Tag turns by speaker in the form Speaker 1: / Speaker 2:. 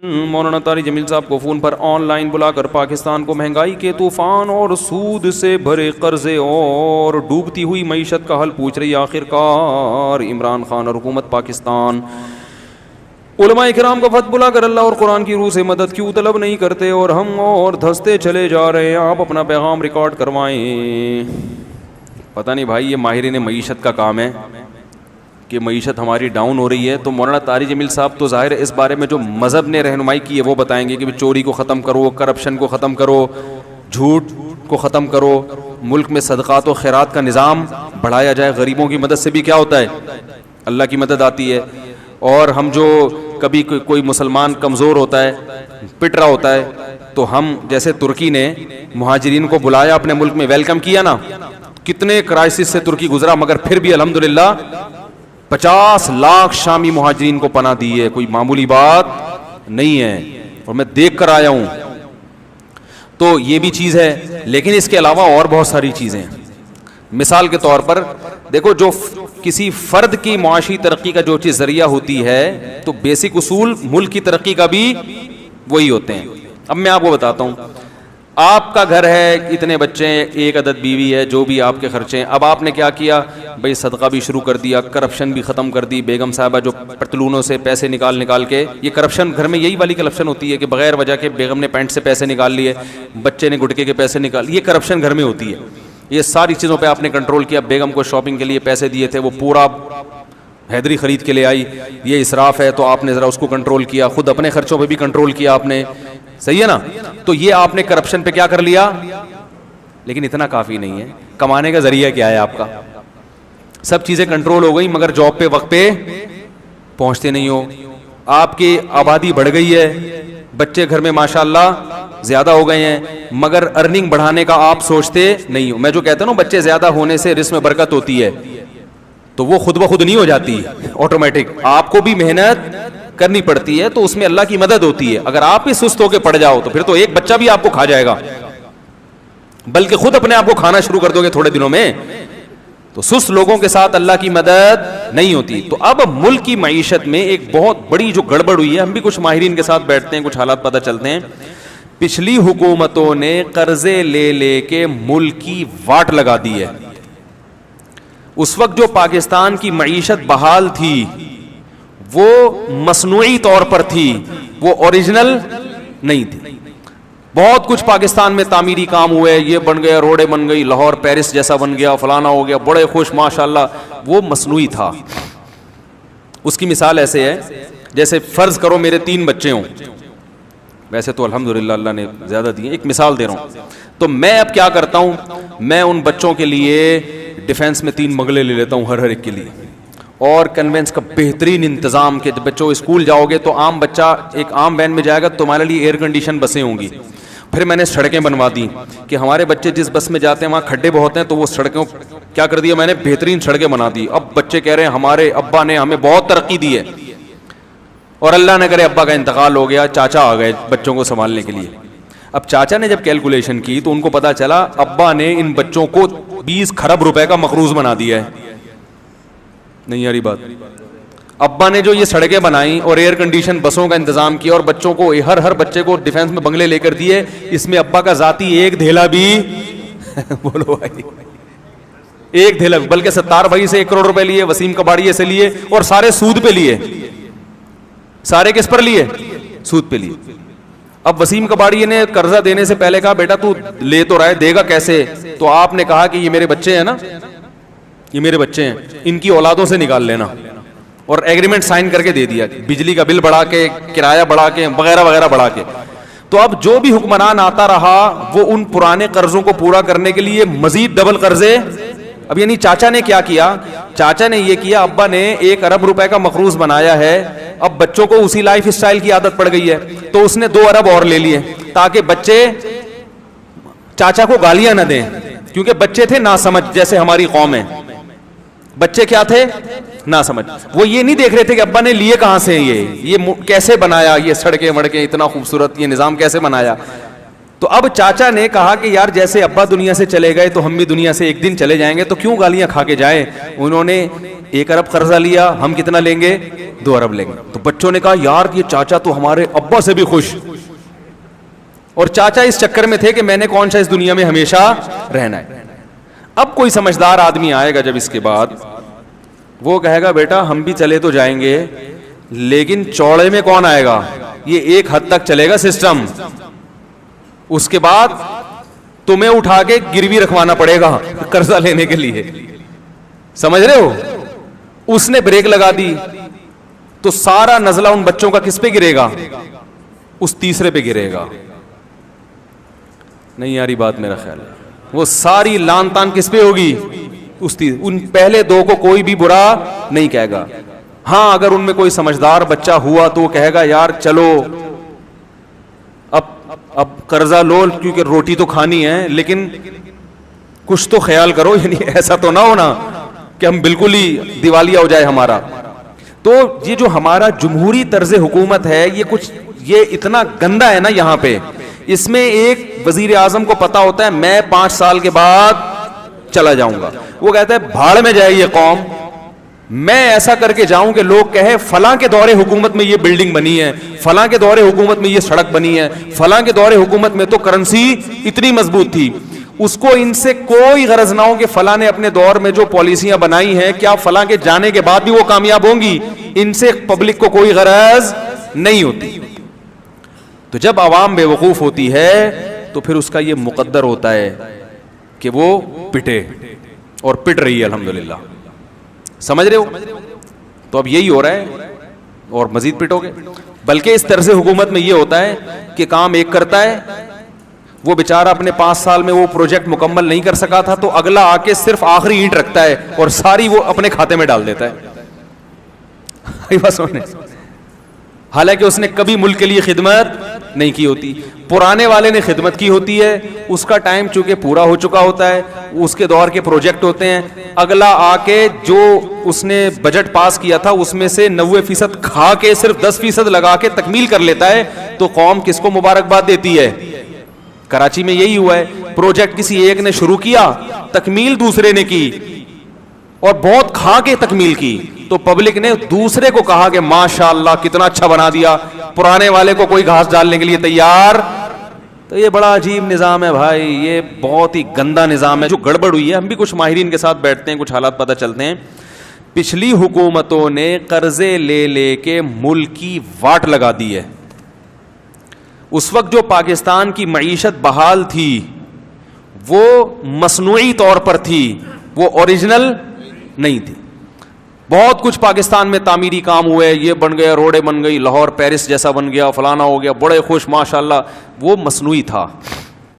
Speaker 1: مولانا طارق جمیل صاحب کو phone per on line بلا کر پاکستان کو مہنگائی کے طوفان اور سود سے بھرے قرضے اور ڈوبتی ہوئی معیشت کا حل پوچھ رہی. آخر کار عمران خان اور حکومت پاکستان علماء کرام کا فتح بلا کر اللہ اور قرآن کی روح سے مدد کیوں طلب نہیں کرتے اور ہم اور دھستے چلے جا رہے ہیں. آپ اپنا پیغام ریکارڈ کروائیں. پتہ نہیں بھائی یہ ماہرین معیشت کا کام ہے کہ معیشت ہماری ڈاؤن ہو رہی ہے, تو مولانا طارق جمیل صاحب تو ظاہر ہے اس بارے میں جو مذہب نے رہنمائی کی ہے وہ بتائیں گے کہ چوری کو ختم کرو, کرپشن کو ختم کرو, جھوٹ کو ختم کرو, ملک میں صدقات و خیرات کا نظام بڑھایا جائے. غریبوں کی مدد سے بھی کیا ہوتا ہے, اللہ کی مدد آتی ہے. اور ہم جو کبھی کوئی مسلمان کمزور ہوتا ہے, پٹ رہا ہوتا ہے, تو ہم جیسے ترکی نے مہاجرین کو بلایا اپنے ملک میں, ویلکم کیا نا, کتنے کرائسس سے ترکی گزرا, مگر پھر بھی الحمدللہ 50 لاکھ شامی مہاجرین کو پناہ دی ہے. کوئی معمولی بات نہیں ہے, اور میں دیکھ کر آیا ہوں. تو یہ بھی چیز ہے, لیکن اس کے علاوہ اور بہت ساری چیزیں ہیں. مثال کے طور پر دیکھو, جو کسی فرد کی معاشی ترقی کا جو چیز ذریعہ ہوتی ہے, تو بیسک اصول ملک کی ترقی کا بھی وہی ہوتے ہیں. اب میں آپ کو بتاتا ہوں, آپ کا گھر ہے, اتنے بچے ہیں, ایک عدد بیوی ہے, جو بھی آپ کے خرچے ہیں. اب آپ نے کیا کیا بھائی, صدقہ بھی شروع کر دیا, کرپشن بھی ختم کر دی. بیگم صاحبہ جو پتلونوں سے پیسے نکال کے, یہ کرپشن گھر میں یہی والی کرپشن ہوتی ہے کہ بغیر وجہ کے بیگم نے پینٹ سے پیسے نکال لیے, بچے نے گٹکے کے پیسے نکال, یہ کرپشن گھر میں ہوتی ہے. یہ ساری چیزوں پہ آپ نے کنٹرول کیا. بیگم کو شاپنگ کے لیے پیسے دیے تھے, وہ پورا حیدری خرید کے لے آئی, یہ اسراف ہے, تو آپ نے ذرا اس کو کنٹرول کیا. خود اپنے خرچوں پہ بھی کنٹرول کیا آپ نے, صحیح ہے نا. تو یہ آپ نے کرپشن پہ کیا کر لیا, لیکن اتنا کافی نہیں ہے. کمانے کا ذریعہ کیا ہے آپ کا, سب چیزیں کنٹرول ہو گئی, مگر جاب پہ وقت پہ پہنچتے نہیں ہو. آپ کی آبادی بڑھ گئی ہے, بچے گھر میں ماشاءاللہ زیادہ ہو گئے ہیں, مگر ارننگ بڑھانے کا آپ سوچتے نہیں ہو. میں جو کہتا ہوں نا, بچے زیادہ ہونے سے رزق میں برکت ہوتی ہے, تو وہ خود بخود نہیں ہو جاتی آٹومیٹک, آپ کو بھی محنت کرنی پڑتی ہے, تو اس میں اللہ کی مدد ہوتی ہے. اگر آپ ہی سست ہو کے پڑ جاؤ تو پھر تو ایک بچہ بھی آپ کو کھا جائے گا, بلکہ خود اپنے آپ کو کھانا شروع کر دو گے تھوڑے دنوں میں. تو سست لوگوں کے ساتھ اللہ کی مدد نہیں ہوتی. تو اب ملک کی معیشت میں ایک بہت بڑی جو گڑبڑ ہوئی ہے, ہم بھی کچھ ماہرین کے ساتھ بیٹھتے ہیں, کچھ حالات پتہ چلتے ہیں. پچھلی حکومتوں نے قرضے لے لے کے ملک کی واٹ لگا دی ہے. اس وقت جو پاکستان کی معیشت بحال تھی وہ مصنوعی طور پر تھی, وہ اوریجنل نہیں تھی. بہت کچھ پاکستان میں تعمیری کام ہوئے, یہ بن گیا, روڈیں بن گئی, لاہور پیرس جیسا بن گیا, فلانا ہو گیا, بڑے خوش ماشاءاللہ. وہ مصنوعی تھا. اس کی مثال ایسے ہے جیسے فرض کرو میرے 3 بچے ہوں, ویسے تو الحمدللہ اللہ نے زیادہ دیے, ایک مثال دے رہا ہوں. تو میں اب کیا کرتا ہوں, میں ان بچوں کے لیے ڈیفینس میں 3 بنگلے لے لیتا ہوں ہر ایک کے لیے, اور کنوینس کا بہترین انتظام کہ بچوں اسکول جاؤ گے تو عام بچہ ایک عام وین میں جائے گا, تمہارے لیے ایئر کنڈیشن بسیں ہوں گی. پھر میں نے سڑکیں بنوا دی کہ ہمارے بچے جس بس میں جاتے ہیں وہاں کھڈے بہت ہیں, تو وہ سڑکوں کیا کر دیا میں نے, بہترین سڑکیں بنا دی. اب بچے کہہ رہے ہیں ہمارے ابا نے ہمیں بہت ترقی دی ہے, اور اللہ نہ کرے ابا کا انتقال ہو گیا, چاچا آ گئے بچوں کو سنبھالنے کے لیے. اب چاچا نے جب کیلکولیشن کی تو ان کو پتا چلا ابا نے ان بچوں کو 20 کھرب روپے کا مقروض بنا دیا ہے. نہیں یاری بات, ابا نے جو یہ سڑکیں بنائی اور ایئر کنڈیشن بسوں کا انتظام کیا اور بچوں کو ہر بچے کو ڈیفینس میں بنگلے لے کر دیے, اس میں ابا کا ذاتی ایک دھیلا بھی بولو بھائی, ایک دھیلا, بلکہ 70 بھائی سے 1 کروڑ روپے لیے, وسیم کباڑیے سے لیے, اور سارے سود پہ لیے. سارے کس پر لیے, سود پہ لیے. اب وسیم کباڑیے نے قرضہ دینے سے پہلے کہا بیٹا تو لے تو رہا ہے, دے گا کیسے؟ تو آپ نے کہا کہ یہ میرے بچے ہیں نا, یہ میرے بچے ہیں, ان کی اولادوں سے نکال لینا, اور ایگریمنٹ سائن کر کے دے دیا, بجلی کا بل بڑھا کے, کرایہ بڑھا کے, وغیرہ وغیرہ بڑھا کے. تو اب جو بھی حکمران آتا رہا وہ ان پرانے قرضوں کو پورا کرنے کے لیے مزید ڈبل قرضے. اب یعنی چاچا نے کیا کیا, چاچا نے یہ کیا, ابا نے 1 ارب روپے کا مقروض بنایا ہے, اب بچوں کو اسی لائف اسٹائل کی عادت پڑ گئی ہے, تو اس نے 2 ارب اور لے لیے تاکہ بچے چاچا کو گالیاں نہ دیں, کیونکہ بچے تھے ناسمجھ, جیسے ہماری قوم ہے, بچے کیا تھے, نہ سمجھ. وہ یہ نہیں دیکھ رہے تھے کہ ابا نے لیے کہاں سے, یہ کیسے بنایا, یہ سڑکیں وڑکیں اتنا خوبصورت, یہ نظام کیسے بنایا. تو اب چاچا نے کہا کہ یار جیسے ابا دنیا سے چلے گئے تو ہم بھی دنیا سے ایک دن چلے جائیں گے, تو کیوں گالیاں کھا کے جائیں. انہوں نے 1 ارب قرضہ لیا, ہم کتنا لیں گے؟ 2 ارب لیں گے. تو بچوں نے کہا یار یہ چاچا تو ہمارے ابا سے بھی خوش, اور چاچا اس چکر میں تھے کہ میں نے کون سا اس دنیا میں ہمیشہ رہنا ہے. اب کوئی سمجھدار آدمی آئے گا جب اس کے بعد, وہ کہے گا بیٹا ہم بھی چلے تو جائیں گے لیکن چوڑے میں کون آئے گا, یہ ایک حد تک چلے گا سسٹم, اس کے بعد تمہیں اٹھا کے گروی رکھوانا پڑے گا قرضہ لینے کے لیے. سمجھ رہے ہو؟ اس نے بریک لگا دی تو سارا نزلہ ان بچوں کا کس پہ گرے گا؟ اس تیسرے پہ گرے گا. نہیں یاری بات میرا خیال ہے, وہ ساری لان تان کس پہ ہوگی؟ ان پہلے 2 کو کوئی بھی برا نہیں کہے گا. ہاں اگر ان میں کوئی سمجھدار بچہ ہوا تو وہ کہے گا یار چلو اب قرضہ لو کیونکہ روٹی تو کھانی ہے, لیکن کچھ تو خیال کرو, یعنی ایسا تو نہ ہونا کہ ہم بالکل ہی دیوالیہ ہو جائے ہمارا. تو یہ جو ہمارا جمہوری طرز حکومت ہے یہ اتنا گندا ہے نا یہاں پہ. اس میں ایک وزیر اعظم کو پتا ہوتا ہے میں 5 سال کے بعد چلا جاؤں گا, وہ کہتا ہے بھاڑ میں جائے یہ قوم, میں ایسا کر کے جاؤں کہ لوگ کہے فلاں کے دور حکومت میں یہ بلڈنگ بنی ہے, فلاں کے دور حکومت میں یہ سڑک بنی ہے, فلاں کے دور حکومت میں تو کرنسی اتنی مضبوط تھی. اس کو ان سے کوئی غرض نہ ہو کہ فلاں نے اپنے دور میں جو پالیسیاں بنائی ہیں کیا فلاں کے جانے کے بعد بھی وہ کامیاب ہوں گی, ان سے پبلک کو کوئی غرض نہیں ہوتی. تو جب عوام بے وقوف ہوتی ہے تو پھر اس کا یہ مقدر ہوتا ہے کہ وہ پٹے, اور پٹ رہی ہے الحمدللہ. سمجھ رہے ہو؟ تو اب یہی ہو رہا ہے اور مزید پٹو گے. بلکہ اس طرز حکومت میں یہ ہوتا ہے کہ کام ایک کرتا ہے, وہ بیچارہ اپنے 5 سال میں وہ پروجیکٹ مکمل نہیں کر سکا تھا تو اگلا آ کے صرف آخری اینٹ رکھتا ہے اور ساری وہ اپنے کھاتے میں ڈال دیتا ہے. بس حالانکہ اس نے کبھی ملک کے لیے خدمت نہیں کی ہوتی. پرانے والے نے خدمت کی ہوتی ہے, اس کا ٹائم چونکہ پورا ہو چکا ہوتا ہے, اس کے دور کے پروجیکٹ ہوتے ہیں, اگلا آ کے جو اس نے بجٹ پاس کیا تھا اس میں سے 90% کھا کے صرف 10% لگا کے تکمیل کر لیتا ہے. تو قوم کس کو مبارکباد دیتی ہے؟ کراچی میں یہی ہوا ہے, پروجیکٹ کسی ایک نے شروع کیا, تکمیل دوسرے نے کی, اور بہت کھا کے تکمیل کی, تو پبلک نے دوسرے کو کہا کہ ماشاءاللہ کتنا اچھا بنا دیا, پرانے والے کو کوئی گھاس ڈالنے کے لیے تیار. تو یہ بڑا عجیب نظام ہے بھائی, یہ بہت ہی گندا نظام ہے. جو گڑبڑ ہوئی ہے, ہم بھی کچھ ماہرین کے ساتھ بیٹھتے ہیں, کچھ حالات پتہ چلتے ہیں. پچھلی حکومتوں نے قرضے لے لے کے ملک کی واٹ لگا دی ہے. اس وقت جو پاکستان کی معیشت بحال تھی وہ مصنوعی طور پر تھی, وہ اوریجنل نہیں تھی. بہت کچھ پاکستان میں تعمیری کام ہوئے, یہ بن گیا, روڈیں بن گئی, لاہور پیرس جیسا بن گیا, فلانا ہو گیا, بڑے خوش ماشاءاللہ, وہ مصنوعی تھا.